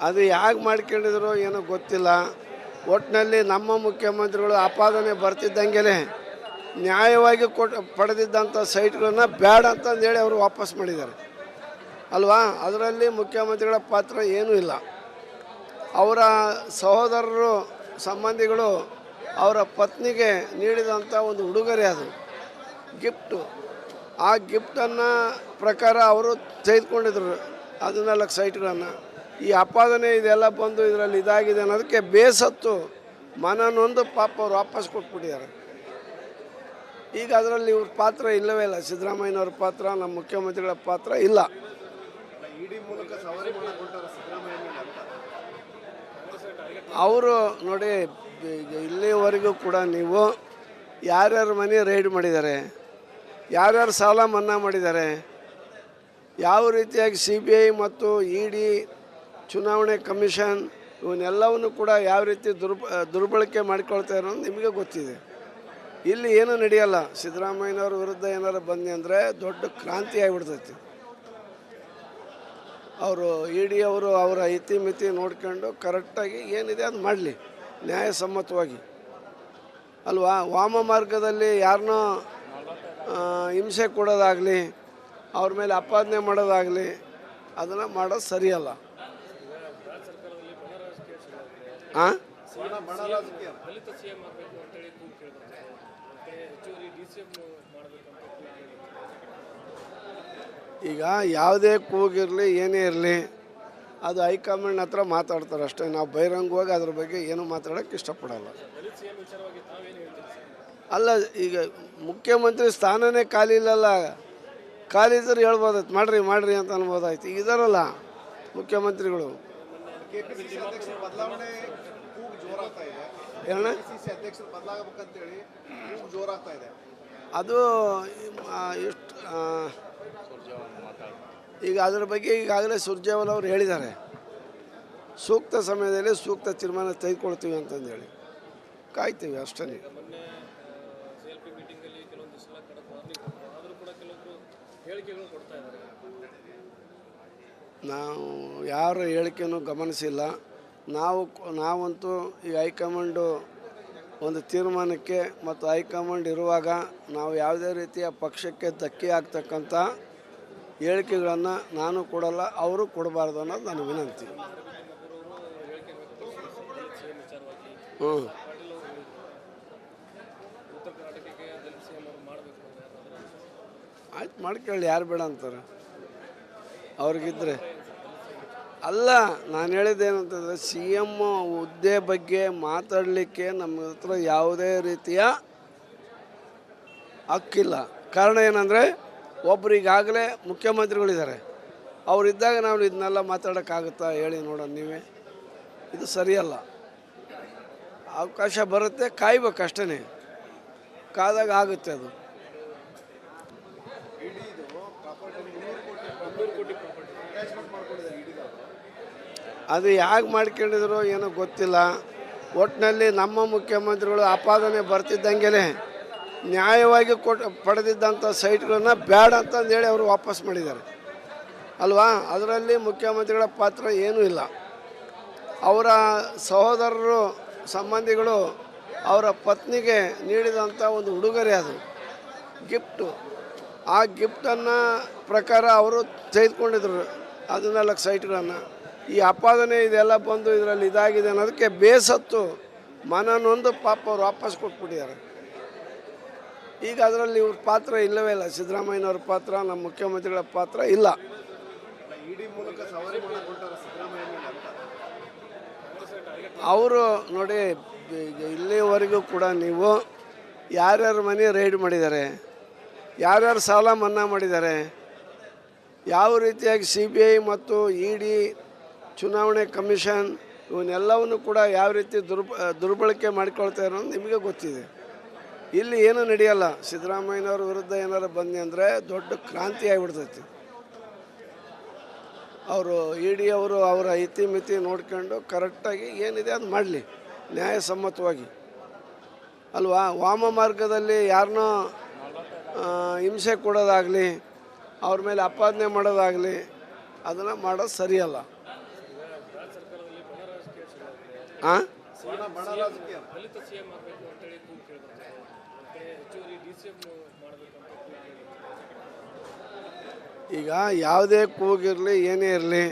ಅದು ಯಾಕೆ ಮಾಡ್ಕೊಂಡಿದ್ರು ಏನೋ ಗೊತ್ತಿಲ್ಲ. ಒಟ್ಟಿನಲ್ಲಿ ನಮ್ಮ ಮುಖ್ಯಮಂತ್ರಿಗಳು ಆಪಾದನೆ ಬರ್ತಿದ್ದಂಗೆ ನ್ಯಾಯವಾಗಿ ಪಡೆದಿದ್ದಂಥ ಸೈಟ್ಗಳನ್ನ ಬೇಡ ಅಂತಂದೇಳಿ ಅವರು ವಾಪಸ್ ಮಾಡಿದ್ದಾರೆ ಅಲ್ವಾ. ಅದರಲ್ಲಿ ಮುಖ್ಯಮಂತ್ರಿಗಳ ಪಾತ್ರ ಏನೂ ಇಲ್ಲ. ಅವರ ಸಹೋದರರು ಸಂಬಂಧಿಗಳು ಅವರ ಪತ್ನಿಗೆ ನೀಡಿದಂಥ ಒಂದು ಉಡುಗೊರೆ, ಅದು ಗಿಫ್ಟು. ಆ ಗಿಫ್ಟನ್ನು ಪ್ರಕಾರ ಅವರು ತೆಗೆದುಕೊಂಡಿದ್ರು 14 ಸೈಟ್ಗಳನ್ನು. ಈ ಆಪಾದನೆ ಇದೆಲ್ಲ ಬಂದು ಇದರಲ್ಲಿ ಇದಾಗಿದೆ ಅನ್ನೋದಕ್ಕೆ ಬೇಸತ್ತು ಮನನೊಂದು ಪಾಪ ಅವ್ರು ವಾಪಸ್ ಕೊಟ್ಬಿಟ್ಟಿದ್ದಾರೆ. ಈಗ ಅದರಲ್ಲಿ ಇವ್ರ ಪಾತ್ರ ಇಲ್ಲವೇ ಇಲ್ಲ. ಸಿದ್ದರಾಮಯ್ಯನವ್ರ ಪಾತ್ರ, ನಮ್ಮ ಮುಖ್ಯಮಂತ್ರಿಗಳ ಪಾತ್ರ ಇಲ್ಲ. ಅವರು ನೋಡಿ, ಇಲ್ಲಿವರೆಗೂ ಕೂಡ ನೀವು ಯಾರ್ಯಾರ ಮನೆ ರೈಡ್ ಮಾಡಿದ್ದಾರೆ, ಯಾರ್ಯಾರು ಸಾಲ ಮನ್ನಾ ಮಾಡಿದ್ದಾರೆ, ಯಾವ ರೀತಿಯಾಗಿ CBI ಮತ್ತು ED, ಚುನಾವಣೆ ಕಮಿಷನ್ ಇವನ್ನೆಲ್ಲವನ್ನು ಕೂಡ ಯಾವ ರೀತಿ ದುರ್ಬಳಕೆ ಮಾಡಿಕೊಳ್ತಾರೆ ಅನ್ನೋದು ನಿಮಗೆ ಗೊತ್ತಿದೆ. ಇಲ್ಲಿ ಏನೂ ನಡೆಯಲ್ಲ. ಸಿದ್ದರಾಮಯ್ಯನವ್ರ ವಿರುದ್ಧ ಏನಾರು ಬಂದೆ ಅಂದರೆ ದೊಡ್ಡ ಕ್ರಾಂತಿ ಆಗಿಬಿಡ್ತೈತಿ. ಅವರು ED ಅವರು ಅವರ ಇತಿಮಿತಿ ನೋಡ್ಕೊಂಡು ಕರೆಕ್ಟಾಗಿ ಏನಿದೆ ಅದು ಮಾಡಲಿ, ನ್ಯಾಯಸಮ್ಮತವಾಗಿ ಅಲ್ವಾ. ವಾಮ ಮಾರ್ಗದಲ್ಲಿ ಯಾರನ್ನೋ ಹಿಂಸೆ ಕೊಡೋದಾಗಲಿ, ಅವ್ರ ಮೇಲೆ ಆಪಾದನೆ ಮಾಡೋದಾಗಲಿ ಅದನ್ನು ಮಾಡೋದು ಸರಿಯಲ್ಲ. ಹಾಂ, ಈಗ ಯಾವುದೇ ಕೂಗಿರಲಿ ಏನೇ ಇರಲಿ ಅದು ಹೈಕಮಾಂಡ್ ಹತ್ರ ಮಾತಾಡ್ತಾರೆ ಅಷ್ಟೇ. ನಾವು ಬಹಿರಂಗವಾಗಿ ಅದ್ರ ಬಗ್ಗೆ ಏನೂ ಮಾತಾಡೋಕ್ಕೆ ಇಷ್ಟಪಡಲ್ಲ. ಅಲ್ಲ, ಈಗ ಮುಖ್ಯಮಂತ್ರಿ ಸ್ಥಾನನೇ ಖಾಲಿ ಇಲ್ಲಲ್ಲ. ಖಾಲಿ ಇದ್ರೆ ಹೇಳ್ಬೋದಾಯ್ತು, ಮಾಡ್ರಿ ಅಂತ ಅನ್ಬೋದಾಯ್ತು. ಈಗ ಇದಾರಲ್ಲ ಮುಖ್ಯಮಂತ್ರಿಗಳು. ಅದು ಎಷ್ಟು ಈಗ ಅದರ ಬಗ್ಗೆ ಈಗಾಗಲೇ ಸುರ್ಜೇವಾಲ ಅವರು ಹೇಳಿದ್ದಾರೆ, ಸೂಕ್ತ ಸಮಯದಲ್ಲಿ ಸೂಕ್ತ ತೀರ್ಮಾನ ತೆಗೆದುಕೊಳ್ತೀವಿ ಅಂತಂದೇಳಿ ಕಾಯ್ತೀವಿ ಅಷ್ಟೇ. ನಾವು ಯಾರ ಹೇಳಿಕೆಯನ್ನು ಗಮನಿಸಿಲ್ಲ. ನಾವಂತೂ ಈ ಹೈಕಮಾಂಡು ಒಂದು ತೀರ್ಮಾನಕ್ಕೆ ಮತ್ತು ಹೈಕಮಾಂಡ್ ಇರುವಾಗ ನಾವು ಯಾವುದೇ ರೀತಿಯ ಪಕ್ಷಕ್ಕೆ ಧಕ್ಕೆ ಆಗ್ತಕ್ಕಂಥ ಹೇಳಿಕೆಗಳನ್ನು ನಾನು ಕೊಡಲ್ಲ, ಅವರು ಕೊಡಬಾರ್ದು ಅನ್ನೋದು ನನ್ನ ವಿನಂತಿ. ಆಯ್ತು, ಮಾಡ್ಕೊಳ್ಳಿ, ಯಾರು ಬೇಡ ಅಂತಾರೆ ಅವ್ರಿಗಿದ್ರೆ. ಅಲ್ಲ, ನಾನು ಹೇಳಿದ್ದೇನಂತಂದರೆ CM ಹುದ್ದೆ ಬಗ್ಗೆ ಮಾತಾಡಲಿಕ್ಕೆ ನಮ್ಮ ಹತ್ರ ಯಾವುದೇ ರೀತಿಯ ಹಕ್ಕಿಲ್ಲ. ಕಾರಣ ಏನಂದರೆ ಒಬ್ಬರಿಗಾಗಲೇ ಮುಖ್ಯಮಂತ್ರಿಗಳಿದ್ದಾರೆ, ಅವರಿದ್ದಾಗ ನಾವು ಇದನ್ನೆಲ್ಲ ಮಾತಾಡೋಕ್ಕಾಗುತ್ತಾ ಹೇಳಿ ನೋಡೋಣ ನೀವೇ. ಇದು ಸರಿಯಲ್ಲ. ಅವಕಾಶ ಬರುತ್ತೆ, ಕಾಯ್ಬೇಕಷ್ಟೇ, ಕಾದಾಗ ಆಗುತ್ತೆ. ಅದು ಯಾಕೆ ಮಾಡ್ಕೊಂಡಿದ್ರು ಏನೋ ಗೊತ್ತಿಲ್ಲ. ಒಟ್ಟಿನಲ್ಲಿ ನಮ್ಮ ಮುಖ್ಯಮಂತ್ರಿಗಳು ಆಪಾದನೆ ಬರ್ತಿದ್ದಂಗೆ ನ್ಯಾಯವಾಗಿ ಪಡೆದಿದ್ದಂಥ ಸೈಟ್ಗಳನ್ನ ಬೇಡ ಅಂತಂದೇಳಿ ಅವರು ವಾಪಸ್ ಮಾಡಿದ್ದಾರೆ ಅಲ್ವಾ. ಅದರಲ್ಲಿ ಮುಖ್ಯಮಂತ್ರಿಗಳ ಪಾತ್ರ ಏನೂ ಇಲ್ಲ. ಅವರ ಸಹೋದರರು ಸಂಬಂಧಿಗಳು ಅವರ ಪತ್ನಿಗೆ ನೀಡಿದಂಥ ಒಂದು ಉಡುಗೊರೆ, ಅದು ಗಿಫ್ಟು. ಆ ಗಿಫ್ಟನ್ನು ಪ್ರಕಾರ ಅವರು ತೆಗೆದುಕೊಂಡಿದ್ರು 14 ಸೈಟ್ಗಳನ್ನು. ಈ ಆಪಾದನೆ ಇದೆಲ್ಲ ಬಂದು ಇದರಲ್ಲಿ ಇದಾಗಿದೆ ಅನ್ನೋದಕ್ಕೆ ಬೇಸತ್ತು ಮನನೊಂದು ಪಾಪ ಅವ್ರು ವಾಪಸ್ ಕೊಟ್ಬಿಟ್ಟಿದ್ದಾರೆ. ಈಗ ಅದರಲ್ಲಿ ಇವ್ರ ಪಾತ್ರ ಇಲ್ಲವೇ ಇಲ್ಲ. ಸಿದ್ದರಾಮಯ್ಯನವ್ರ ಪಾತ್ರ, ನಮ್ಮ ಮುಖ್ಯಮಂತ್ರಿಗಳ ಪಾತ್ರ ಇಲ್ಲ. ಅವರು ನೋಡಿ, ಇಲ್ಲಿವರೆಗೂ ಕೂಡ ನೀವು ಯಾರ್ಯಾರ ಮನೆ ರೈಡ್ ಮಾಡಿದ್ದಾರೆ, ಯಾರ್ಯಾರು ಸಾಲ ಮನ್ನಾ ಮಾಡಿದ್ದಾರೆ, ಯಾವ ರೀತಿಯಾಗಿ CBI ಮತ್ತು ED, ಚುನಾವಣೆ ಕಮಿಷನ್ ಇವನ್ನೆಲ್ಲವನ್ನು ಕೂಡ ಯಾವ ರೀತಿ ದುರ್ಬಳಕೆ ಮಾಡಿಕೊಳ್ತಾರೆ ಅನ್ನೋದು ನಿಮಗೆ ಗೊತ್ತಿದೆ. ಇಲ್ಲಿ ಏನೂ ನಡೆಯಲ್ಲ. ಸಿದ್ದರಾಮಯ್ಯನವ್ರ ವಿರುದ್ಧ ಏನಾರು ಬಂದೆ ಅಂದರೆ ದೊಡ್ಡ ಕ್ರಾಂತಿ ಆಗಿಬಿಡ್ತೈತಿ. ಅವರು ED ಅವರು ಅವರ ಇತಿಮಿತಿ ನೋಡ್ಕೊಂಡು ಕರೆಕ್ಟಾಗಿ ಏನಿದೆ ಅದು ಮಾಡಲಿ, ನ್ಯಾಯಸಮ್ಮತವಾಗಿ ಅಲ್ವಾ. ವಾಮ ಮಾರ್ಗದಲ್ಲಿ ಯಾರನ್ನೋ ಹಿಂಸೆ ಕೊಡೋದಾಗಲಿ, ಅವ್ರ ಮೇಲೆ ಆಪಾದನೆ ಮಾಡೋದಾಗಲಿ ಅದನ್ನು ಮಾಡೋದು ಸರಿಯಲ್ಲ. ಹಾಂ ಈಗ ಯಾವುದೇ ಕೂಗಿರಲಿ ಏನೇ ಇರಲಿ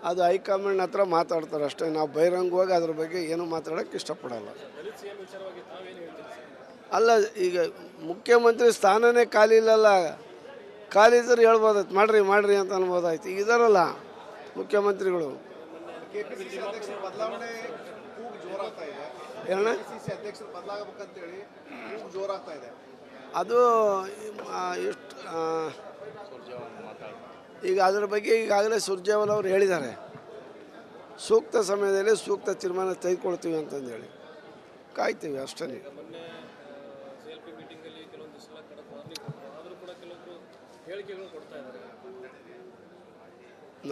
ಅದು ಹೈಕಮಾಂಡ್ ಹತ್ರ ಮಾತಾಡ್ತಾರೆ ಅಷ್ಟೇ. ನಾವು ಬಹಿರಂಗವಾಗಿ ಅದ್ರ ಬಗ್ಗೆ ಏನೂ ಮಾತಾಡೋಕ್ಕೆ ಇಷ್ಟಪಡಲ್ಲ. ಅಲ್ಲ, ಈಗ ಮುಖ್ಯಮಂತ್ರಿ ಸ್ಥಾನನೇ ಖಾಲಿ ಇಲ್ಲಲ್ಲ. ಖಾಲಿ ಇದ್ರೆ ಹೇಳ್ಬೋದಾಯ್ತು ಮಾಡ್ರಿ ಅಂತ ಅನ್ಬೋದಾಯ್ತು. ಈಗ ಇದಾರಲ್ಲ ಮುಖ್ಯಮಂತ್ರಿಗಳು. ಅದು ಎಷ್ಟು ಈಗ ಅದ್ರ ಬಗ್ಗೆ ಈಗಾಗಲೇ ಸುರ್ಜೇವಾಲ ಅವರು ಹೇಳಿದ್ದಾರೆ, ಸೂಕ್ತ ಸಮಯದಲ್ಲಿ ಸೂಕ್ತ ತೀರ್ಮಾನ ತೆಗೆದುಕೊಳ್ತೀವಿ ಅಂತಂದೇಳಿ ಕಾಯ್ತೀವಿ ಅಷ್ಟೇ.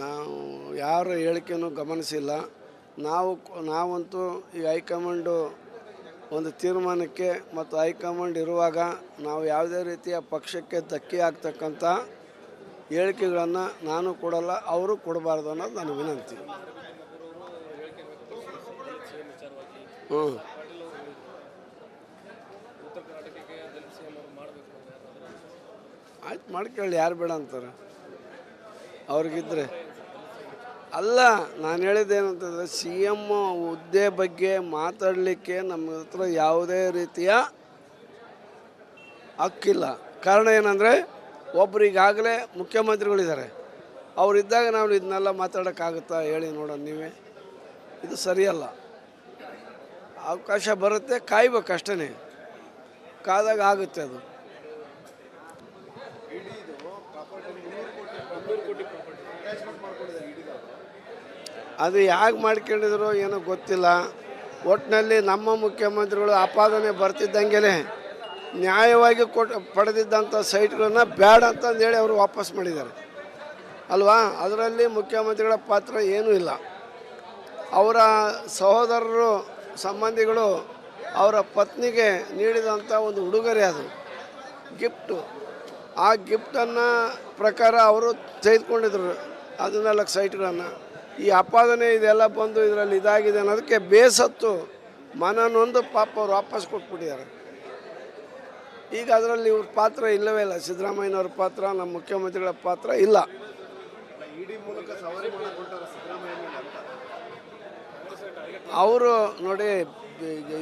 ನಾವು ಯಾರ ಹೇಳಿಕೆಯನ್ನು ಗಮನಿಸಿಲ್ಲ. ನಾವಂತೂ ಈ ಹೈಕಮಾಂಡು ಒಂದು ತೀರ್ಮಾನಕ್ಕೆ ಮತ್ತು ಹೈಕಮಾಂಡ್ ಇರುವಾಗ ನಾವು ಯಾವುದೇ ರೀತಿಯ ಪಕ್ಷಕ್ಕೆ ಧಕ್ಕೆ ಆಗ್ತಕ್ಕಂಥ ಹೇಳಿಕೆಗಳನ್ನು ನಾನು ಕೊಡಲ್ಲ, ಅವರು ಕೊಡಬಾರ್ದು ಅನ್ನೋದು ನನ್ನ ವಿನಂತಿ. ಆಯ್ತು, ಮಾಡ್ಕೊಳ್ಳಿ, ಯಾರು ಬೇಡ ಅಂತಾರೆ ಅವ್ರಿಗಿದ್ರೆ. ಅಲ್ಲ, ನಾನು ಹೇಳಿದ್ದೇನಂತಂದರೆ ಸಿ ಎಮ್ ಹುದ್ದೆ ಬಗ್ಗೆ ಮಾತಾಡಲಿಕ್ಕೆ ನಮ್ಮ ಹತ್ರ ಯಾವುದೇ ರೀತಿಯ ಹಕ್ಕಿಲ್ಲ. ಕಾರಣ ಏನಂದರೆ ಒಬ್ರಿಗಾಗಲೇ ಮುಖ್ಯಮಂತ್ರಿಗಳಿದ್ದಾರೆ, ಅವರಿದ್ದಾಗ ನಾವು ಇದನ್ನೆಲ್ಲ ಮಾತಾಡೋಕ್ಕಾಗುತ್ತಾ ಹೇಳಿ ನೋಡೋಣ ನೀವೇ. ಇದು ಸರಿಯಲ್ಲ. ಅವಕಾಶ ಬರುತ್ತೆ, ಕಾಯ್ಬೇಕು ಅಷ್ಟೇ, ಕಾದಾಗ ಆಗುತ್ತೆ. ಅದು ಹೇಗೆ ಮಾಡ್ಕೊಂಡಿದ್ರು ಏನೋ ಗೊತ್ತಿಲ್ಲ. ಒಟ್ಟಿನಲ್ಲಿ ನಮ್ಮ ಮುಖ್ಯಮಂತ್ರಿಗಳು ಆಪಾದನೆ ಬರ್ತಿದ್ದಂಗೆ ನ್ಯಾಯವಾಗಿ ಪಡೆದಿದ್ದಂಥ ಸೈಟ್ಗಳನ್ನು ಬೇಡ ಅಂತಂದೇಳಿ ಅವರು ವಾಪಸ್ ಮಾಡಿದ್ದಾರೆ ಅಲ್ವಾ. ಅದರಲ್ಲಿ ಮುಖ್ಯಮಂತ್ರಿಗಳ ಪಾತ್ರ ಏನೂ ಇಲ್ಲ. ಅವರ ಸಹೋದರರು ಸಂಬಂಧಿಗಳು ಅವರ ಪತ್ನಿಗೆ ನೀಡಿದಂಥ ಒಂದು ಉಡುಗೊರೆ, ಅದು ಗಿಫ್ಟು. ಆ ಗಿಫ್ಟನ್ನು ಪ್ರಕಾರ ಅವರು ತೆಗೆದುಕೊಂಡಿದ್ರು 14 ಸೈಟ್ಗಳನ್ನು. ಈ ಆಪಾದನೆ ಇದೆಲ್ಲ ಬಂದು ಇದರಲ್ಲಿ ಇದಾಗಿದೆ ಅನ್ನೋದಕ್ಕೆ ಬೇಸತ್ತು ಮನನೊಂದು ಪಾಪ ಅವ್ರು ವಾಪಸ್ ಕೊಟ್ಬಿಟ್ಟಿದ್ದಾರೆ. ಈಗ ಅದರಲ್ಲಿ ಇವ್ರ ಪಾತ್ರ ಇಲ್ಲವೇ ಇಲ್ಲ. ಸಿದ್ದರಾಮಯ್ಯನವ್ರ ಪಾತ್ರ, ನಮ್ಮ ಮುಖ್ಯಮಂತ್ರಿಗಳ ಪಾತ್ರ ಇಲ್ಲ. ಅವರು ನೋಡಿ,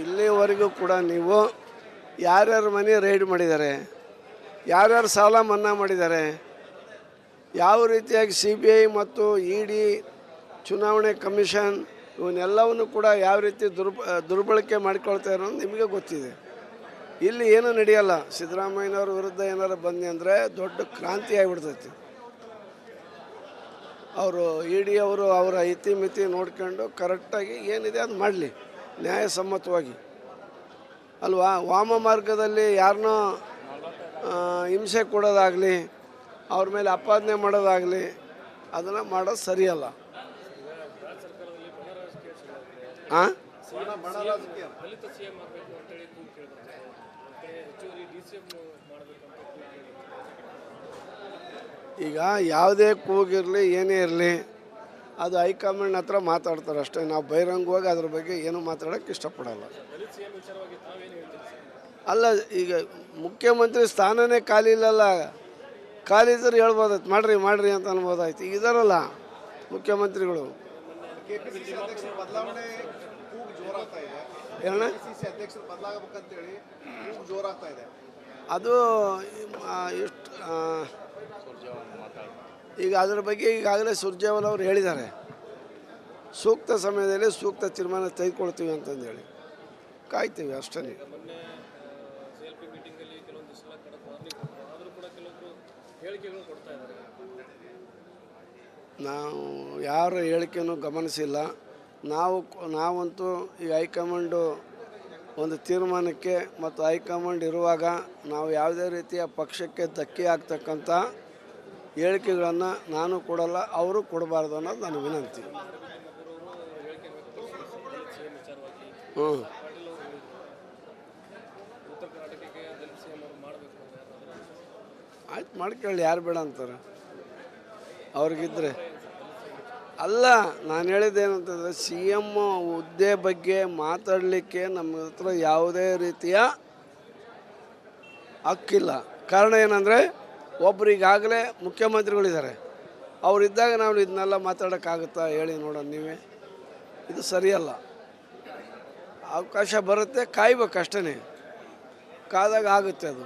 ಇಲ್ಲಿವರೆಗೂ ಕೂಡ ನೀವು ಯಾರ್ಯಾರ ಮನೆ ರೈಡ್ ಮಾಡಿದ್ದಾರೆ, ಯಾರ್ಯಾರು ಸಾಲ ಮನ್ನಾ ಮಾಡಿದ್ದಾರೆ, ಯಾವ ರೀತಿಯಾಗಿ CBI ಮತ್ತು ED, ಚುನಾವಣೆ ಕಮಿಷನ್ ಇವನ್ನೆಲ್ಲವನ್ನು ಕೂಡ ಯಾವ ರೀತಿ ದುರ್ಬಳಕೆ ಮಾಡಿಕೊಳ್ತಾ ಇರೋದು ನಿಮಗೆ ಗೊತ್ತಿದೆ. ಇಲ್ಲಿ ಏನೂ ನಡೆಯಲ್ಲ. ಸಿದ್ದರಾಮಯ್ಯನವ್ರ ವಿರುದ್ಧ ಏನಾರು ಬಂದು ಅಂದರೆ ದೊಡ್ಡ ಕ್ರಾಂತಿ ಆಗಿಬಿಡ್ತೈತಿ. ಅವರು ED ಅವರು ಅವರ ಇತಿಮಿತಿ ನೋಡ್ಕೊಂಡು ಕರೆಕ್ಟಾಗಿ ಏನಿದೆ ಅದು ಮಾಡಲಿ, ನ್ಯಾಯಸಮ್ಮತವಾಗಿ ಅಲ್ವಾ. ವಾಮ ಮಾರ್ಗದಲ್ಲಿ ಯಾರನ್ನೋ ಹಿಂಸೆ ಕೊಡೋದಾಗಲಿ, ಅವ್ರ ಮೇಲೆ ಆಪಾದನೆ ಮಾಡೋದಾಗಲಿ ಅದನ್ನು ಮಾಡೋದು ಸರಿಯಲ್ಲ. ಹಾಂ ಈಗ ಯಾವುದೇ ಕೂಗಿರಲಿ ಏನೇ ಇರಲಿ ಅದು ಹೈಕಮಾಂಡ್ ಹತ್ರ ಮಾತಾಡ್ತಾರೆ ಅಷ್ಟೇ. ನಾವು ಬಹಿರಂಗವಾಗಿ ಅದ್ರ ಬಗ್ಗೆ ಏನೂ ಮಾತಾಡೋಕ್ಕೆ ಇಷ್ಟಪಡಲ್ಲ. ಅಲ್ಲ, ಈಗ ಮುಖ್ಯಮಂತ್ರಿ ಸ್ಥಾನನೇ ಖಾಲಿ ಇಲ್ಲಲ್ಲ. ಖಾಲಿ ಇದ್ರೆ ಹೇಳ್ಬೋದಾಯ್ತು ಮಾಡ್ರಿ ಅಂತ ಅನ್ಬೋದಾಯ್ತು. ಈಗ ಇದಾರಲ್ಲ ಮುಖ್ಯಮಂತ್ರಿಗಳು. ಅದು ಎಷ್ಟು ಈಗ ಅದ್ರ ಬಗ್ಗೆ ಈಗಾಗಲೇ ಸುರ್ಜೇವಾಲ ಅವರು ಹೇಳಿದ್ದಾರೆ, ಸೂಕ್ತ ಸಮಯದಲ್ಲಿ ಸೂಕ್ತ ತೀರ್ಮಾನ ತೆಗೆದುಕೊಳ್ತೀವಿ ಅಂತಂದೇಳಿ ಕಾಯ್ತೀವಿ ಅಷ್ಟೇ. ನಾವು ಯಾರ ಹೇಳಿಕೆಯನ್ನು ಗಮನಿಸಿಲ್ಲ. ನಾವಂತೂ ಈ ಹೈಕಮಾಂಡು ಒಂದು ತೀರ್ಮಾನಕ್ಕೆ ಮತ್ತು ಹೈಕಮಾಂಡ್ ಇರುವಾಗ ನಾವು ಯಾವುದೇ ರೀತಿಯ ಪಕ್ಷಕ್ಕೆ ಧಕ್ಕೆ ಆಗ್ತಕ್ಕಂಥ ಹೇಳಿಕೆಗಳನ್ನು ನಾನು ಕೊಡಲ್ಲ, ಅವರು ಕೊಡಬಾರ್ದು ಅನ್ನೋದು ನನ್ನ ವಿನಂತಿ. ಆಯ್ತು ಮಾಡ್ಕೊಳ್ಳಿ, ಯಾರು ಬೇಡ ಅಂತಾರೆ ಅವ್ರಿಗಿದ್ರೆ. ಅಲ್ಲ, ನಾನು ಹೇಳಿದ್ದೇನಂತಂದರೆ ಸಿ ಎಮ್ ಹುದ್ದೆ ಬಗ್ಗೆ ಮಾತಾಡಲಿಕ್ಕೆ ನಮ್ಮ ಹತ್ರ ಯಾವುದೇ ರೀತಿಯ ಹಕ್ಕಿಲ್ಲ. ಕಾರಣ ಏನಂದರೆ ಒಬ್ರು ಈಗಾಗಲೇ ಮುಖ್ಯಮಂತ್ರಿಗಳಿದ್ದಾರೆ, ಅವರಿದ್ದಾಗ ನಾವು ಇದನ್ನೆಲ್ಲ ಮಾತಾಡೋಕ್ಕಾಗುತ್ತಾ ಹೇಳಿ ನೋಡೋಣ ನೀವೇ. ಇದು ಸರಿಯಲ್ಲ. ಅವಕಾಶ ಬರುತ್ತೆ, ಕಾಯ್ಬೇಕು ಅಷ್ಟೇ, ಕಾದಾಗ ಆಗುತ್ತೆ ಅದು.